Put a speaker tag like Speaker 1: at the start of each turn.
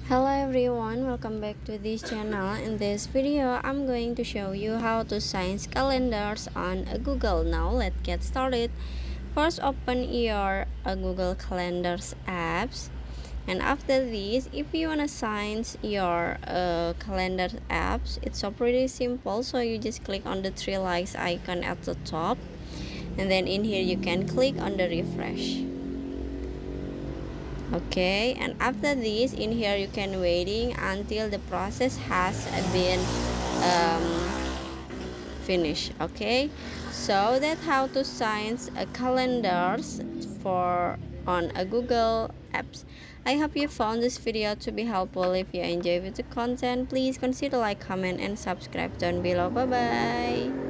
Speaker 1: Hello everyone, welcome back to this channel. In this video, I'm going to show you how to sign calendars on Google. Now let's get started. First, open your Google Calendars apps. And after this, if you wanna sign your calendar apps, it's so pretty simple. So you just click on the three likes icon at the top. And then in here, you can click on the refresh. Okay, and after this in here you can waiting until the process has been finished. Okay, so that's how to sign a calendars for on a Google apps. I hope you found this video to be helpful. If you enjoy the content, please consider like, comment and subscribe down below. Bye bye.